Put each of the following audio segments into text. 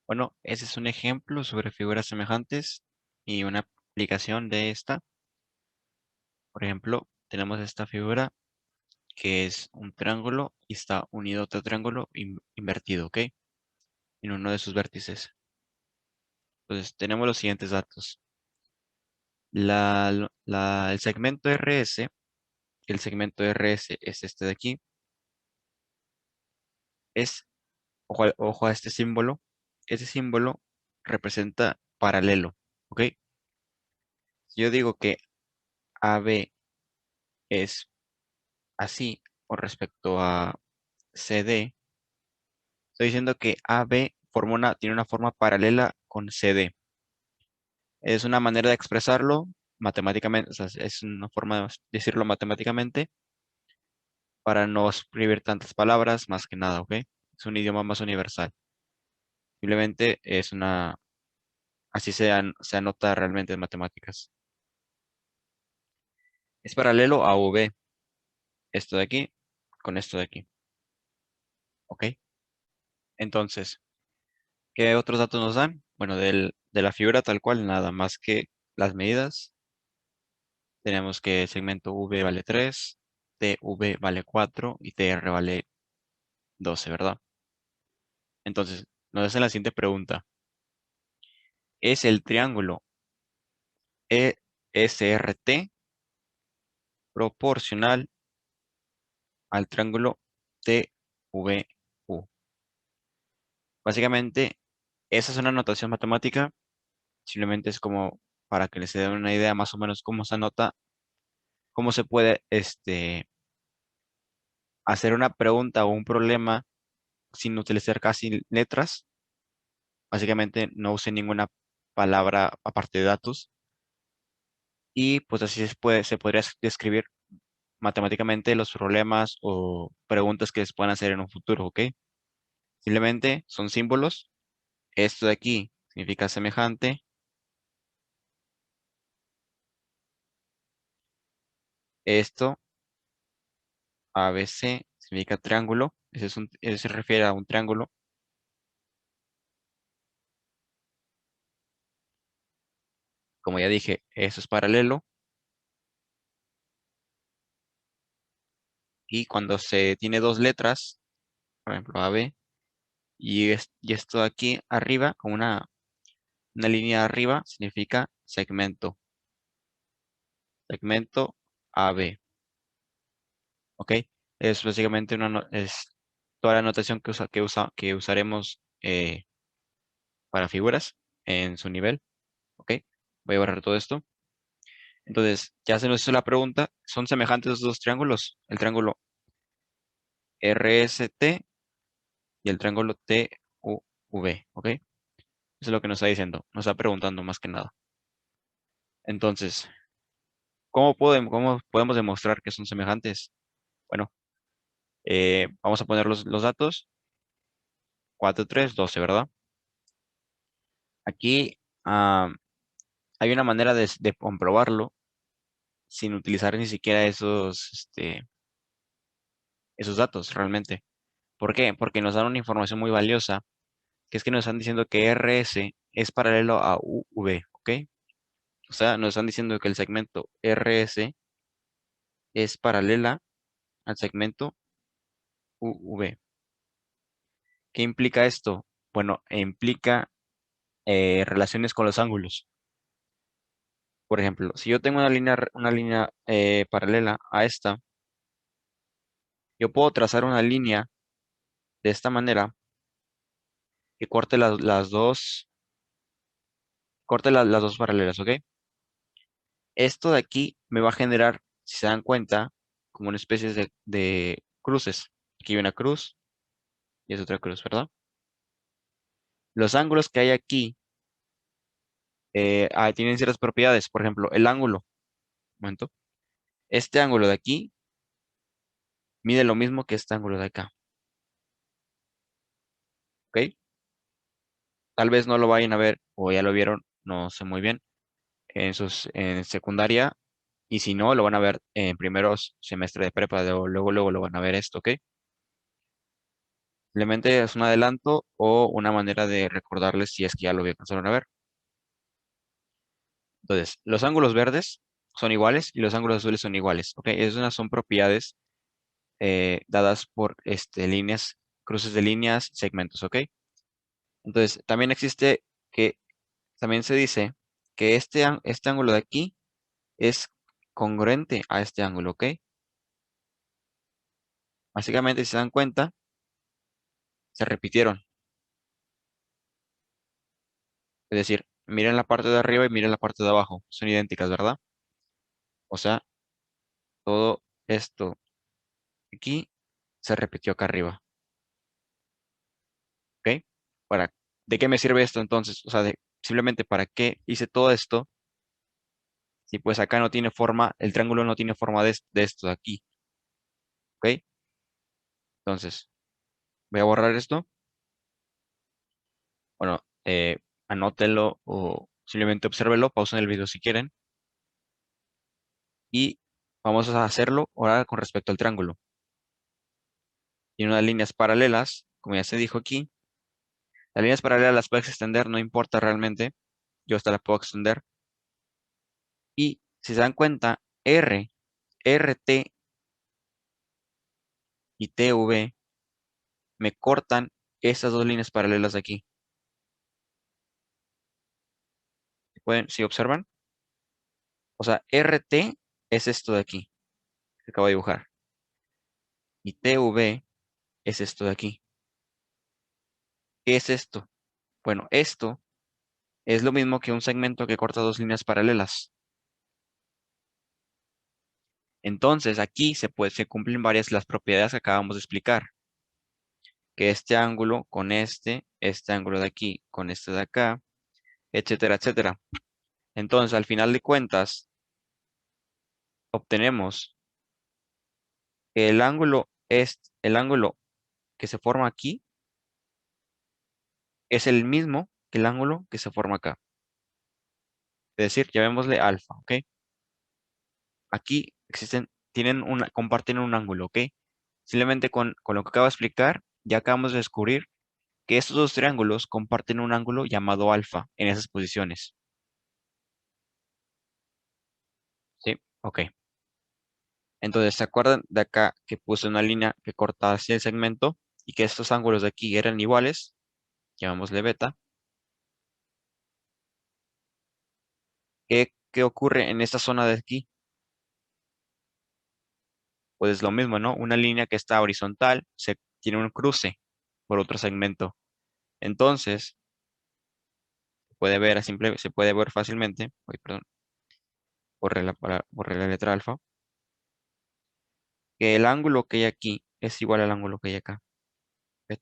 Bueno, ese es un ejemplo sobre figuras semejantes y una aplicación de esta. Por ejemplo, tenemos esta figura que es un triángulo y está unido a otro triángulo invertido, ¿ok? En uno de sus vértices. Entonces, tenemos los siguientes datos. El segmento RS, el segmento RS es este de aquí, es, ojo a este símbolo, ese símbolo representa paralelo, ¿ok? Si yo digo que AB es así con respecto a CD, estoy diciendo que AB tiene una forma paralela con CD. Es una manera de expresarlo matemáticamente, o sea, es una forma de decirlo matemáticamente para no escribir tantas palabras, más que nada, ¿ok? Es un idioma más universal. Simplemente así se anota realmente en matemáticas. Es paralelo a V, esto de aquí con esto de aquí, ¿ok? Entonces, ¿qué otros datos nos dan? Bueno, de la figura tal cual, nada más que las medidas. Tenemos que el segmento V vale 3, TV vale 4 y TR vale 12, ¿verdad? Entonces, nos hacen la siguiente pregunta. ¿Es el triángulo ESRT proporcional al triángulo TVU? Básicamente, esa es una notación matemática. Simplemente es como para que les den una idea más o menos cómo se anota, cómo se puede hacer una pregunta o un problema sin utilizar casi letras. Básicamente no use ninguna palabra aparte de datos. Y pues así se podría describir matemáticamente los problemas o preguntas que les puedan hacer en un futuro, ¿ok? Simplemente son símbolos. Esto de aquí significa semejante. Esto, ABC, significa triángulo. Ese se refiere a un triángulo. Como ya dije, eso es paralelo. Y cuando se tiene dos letras, por ejemplo, AB, y esto de aquí arriba, con una línea arriba, significa segmento. Segmento AB. ¿Ok? Es básicamente es toda la notación que usaremos para figuras en su nivel. ¿Ok? Voy a borrar todo esto. Entonces, ya se nos hizo la pregunta. ¿Son semejantes los dos triángulos? El triángulo RST y el triángulo TUV. ¿Ok? Eso es lo que nos está diciendo. Nos está preguntando más que nada. Entonces, cómo podemos demostrar que son semejantes? Bueno, vamos a poner los datos. 4, 3, 12, ¿verdad? Aquí hay una manera de comprobarlo sin utilizar ni siquiera esos datos realmente. ¿Por qué? Porque nos dan una información muy valiosa, que es que nos están diciendo que RS es paralelo a UV, ¿ok? O sea, nos están diciendo que el segmento RS es paralela al segmento UV. ¿Qué implica esto? Bueno, implica relaciones con los ángulos. Por ejemplo, si yo tengo una línea paralela a esta, yo puedo trazar una línea de esta manera que corte las dos paralelas, ¿ok? Esto de aquí me va a generar, si se dan cuenta, como una especie de cruces. Aquí hay una cruz y es otra cruz, ¿verdad? Los ángulos que hay aquí tienen ciertas propiedades. Por ejemplo, el ángulo. Un momento. Este ángulo de aquí mide lo mismo que este ángulo de acá, ¿ok? Tal vez no lo vayan a ver o ya lo vieron, no sé muy bien, en secundaria. Y si no, lo van a ver en primeros semestre de prepa, luego lo van a ver esto, ¿ok? Simplemente es un adelanto o una manera de recordarles si es que ya lo alcanzaron a ver. Entonces, los ángulos verdes son iguales y los ángulos azules son iguales, ¿ok? Esas son propiedades dadas por líneas, cruces de líneas, segmentos, ¿ok? Entonces, también existe que, también se dice que este ángulo de aquí es congruente a este ángulo, ¿ok? Básicamente, si se dan cuenta, se repitieron. Es decir, miren la parte de arriba y miren la parte de abajo. Son idénticas, ¿verdad? O sea, todo esto aquí se repitió acá arriba, ¿ok? Para, ¿de qué me sirve esto entonces? O sea, simplemente para qué hice todo esto si pues acá no tiene forma, el triángulo no tiene forma de esto de aquí, ¿ok? Entonces, voy a borrar esto. Bueno, anótenlo o simplemente obsérvenlo, pausen el video si quieren. Y vamos a hacerlo ahora con respecto al triángulo. Tiene unas líneas paralelas, como ya se dijo aquí. Las líneas paralelas las puedes extender, no importa realmente. Yo hasta las puedo extender. Y si se dan cuenta, RT y TV me cortan estas dos líneas paralelas de aquí. Si observan? O sea, RT es esto de aquí, que acabo de dibujar. Y TV es esto de aquí. ¿Qué es esto? Bueno, esto es lo mismo que un segmento que corta dos líneas paralelas. Entonces, aquí se cumplen varias de las propiedades que acabamos de explicar. Que este ángulo con este ángulo de aquí con este de acá, etcétera, etcétera. Entonces, al final de cuentas, obtenemos que el ángulo que se forma aquí es el mismo que el ángulo que se forma acá. Es decir, llamémosle alfa, ¿ok? Aquí comparten un ángulo, ¿ok? Simplemente con lo que acabo de explicar, ya acabamos de descubrir que estos dos triángulos comparten un ángulo llamado alfa en esas posiciones. ¿Sí? Ok. Entonces, ¿se acuerdan de acá que puse una línea que corta hacia el segmento y que estos ángulos de aquí eran iguales? Llamémosle beta. ¿Qué ocurre en esta zona de aquí? Pues lo mismo, ¿no? Una línea que está horizontal tiene un cruce por otro segmento. Entonces, se puede ver fácilmente, uy, perdón, borré la letra alfa, que el ángulo que hay aquí es igual al ángulo que hay acá. ¿Ves?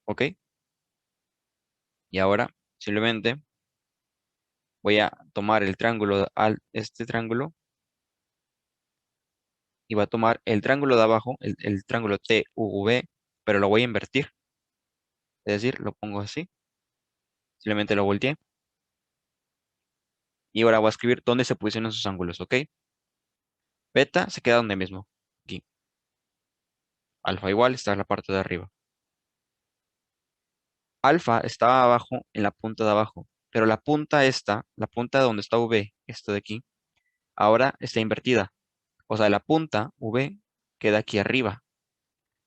¿Ok? Y ahora simplemente voy a tomar el triángulo, este triángulo, y voy a tomar el triángulo de abajo, el triángulo TUV, pero lo voy a invertir. Es decir, lo pongo así, simplemente lo volteé. Y ahora voy a escribir dónde se posicionan sus ángulos, ¿ok? Beta se queda donde mismo, aquí. Alfa igual está en la parte de arriba. Alfa estaba abajo en la punta de abajo, pero la punta donde está V, esto de aquí, ahora está invertida. O sea, la punta V queda aquí arriba.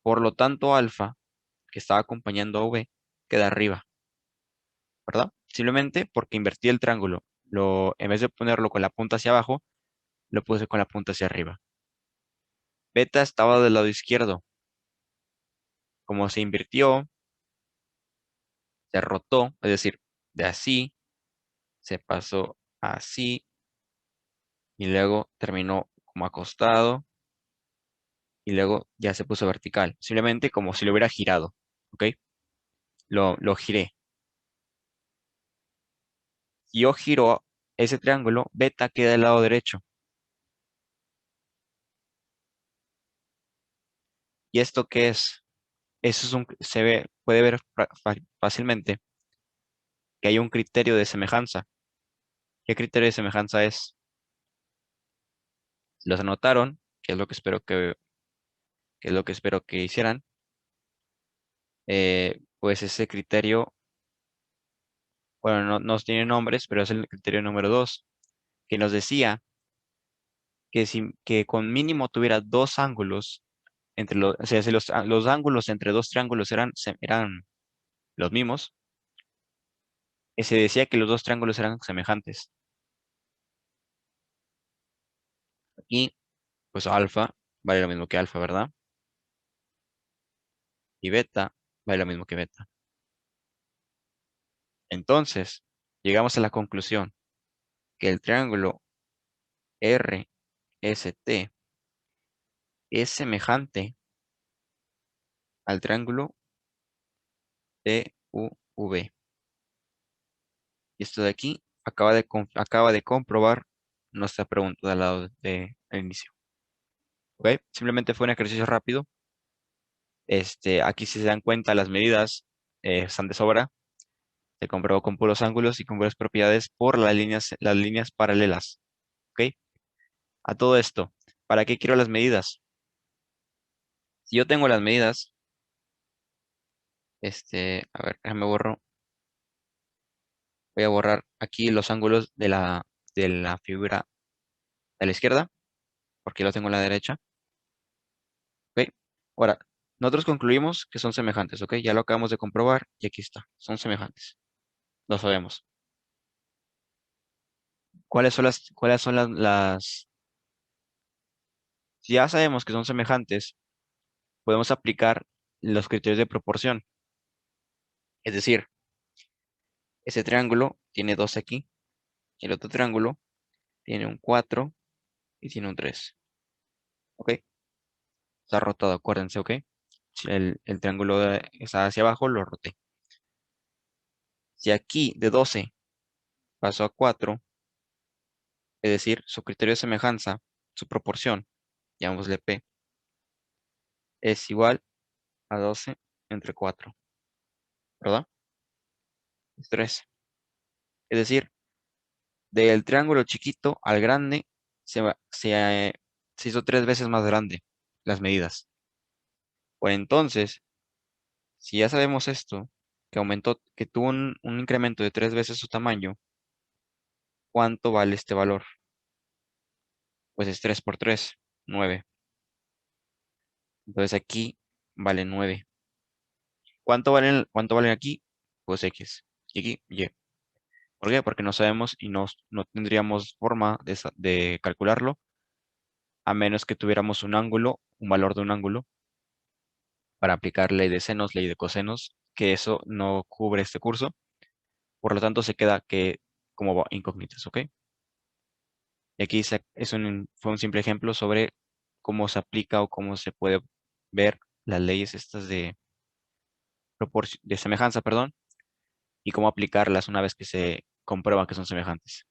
Por lo tanto, alfa, que estaba acompañando a V, queda arriba, ¿verdad? Simplemente porque invertí el triángulo. En vez de ponerlo con la punta hacia abajo, lo puse con la punta hacia arriba. Beta estaba del lado izquierdo. Como se invirtió, se rotó, es decir, de así se pasó así y luego terminó como acostado y luego ya se puso vertical. Simplemente como si lo hubiera girado, ¿ok? Lo giré. Si yo giro ese triángulo, beta queda del lado derecho. ¿Y esto qué es? Eso puede ver fácilmente que hay un criterio de semejanza. ¿Qué criterio de semejanza es? Los anotaron, que es lo que espero que que es lo que espero que hicieran, pues ese criterio, bueno, no tiene nombres, pero es el criterio número 2, que nos decía que con mínimo tuviera dos ángulos entre los, o sea, si los ángulos entre dos triángulos eran los mismos, se decía que los dos triángulos eran semejantes. Y pues alfa vale lo mismo que alfa, ¿verdad? Y beta vale lo mismo que beta. Entonces, llegamos a la conclusión que el triángulo RST es semejante al triángulo TUV. Y esto de aquí acaba de comprobar nuestra pregunta del lado del inicio. ¿Ok? Simplemente fue un ejercicio rápido. Aquí si se dan cuenta, las medidas están de sobra. Se comprobó con puros ángulos y con puras propiedades por las líneas paralelas. ¿Ok? A todo esto, ¿para qué quiero las medidas? Si yo tengo las medidas, a ver, déjame borro. Voy a borrar aquí los ángulos de la figura de la izquierda, porque lo tengo en la derecha. ¿Ok? Ahora, nosotros concluimos que son semejantes, ¿ok? Ya lo acabamos de comprobar y aquí está, son semejantes. Lo sabemos. Cuáles son si ya sabemos que son semejantes, podemos aplicar los criterios de proporción. Es decir, ese triángulo tiene 2 aquí, y el otro triángulo tiene un 4 y tiene un 3. ¿Ok? Está rotado, acuérdense, ¿ok? Si el triángulo está hacia abajo, lo roté. Si aquí de 12 pasó a 4, es decir, su criterio de semejanza, su proporción, llamémosle P, es igual a 12 entre 4, ¿verdad? Es 3. Es decir, del triángulo chiquito al grande se hizo 3 veces más grande las medidas. Pues entonces, si ya sabemos esto, que tuvo un incremento de 3 veces su tamaño, ¿cuánto vale este valor? Pues es 3 por 3, 9. Entonces aquí vale 9. Cuánto valen aquí? Pues X. Y aquí, Y. ¿Por qué? Porque no sabemos y no tendríamos forma de calcularlo a menos que tuviéramos un ángulo, un valor de un ángulo, para aplicar ley de senos, ley de cosenos, que eso no cubre este curso. Por lo tanto, se queda que como incógnitas, ¿ok? Y aquí fue un simple ejemplo sobre cómo se aplica o cómo se puede ver las leyes estas de semejanza, perdón, y cómo aplicarlas una vez que se comprueba que son semejantes.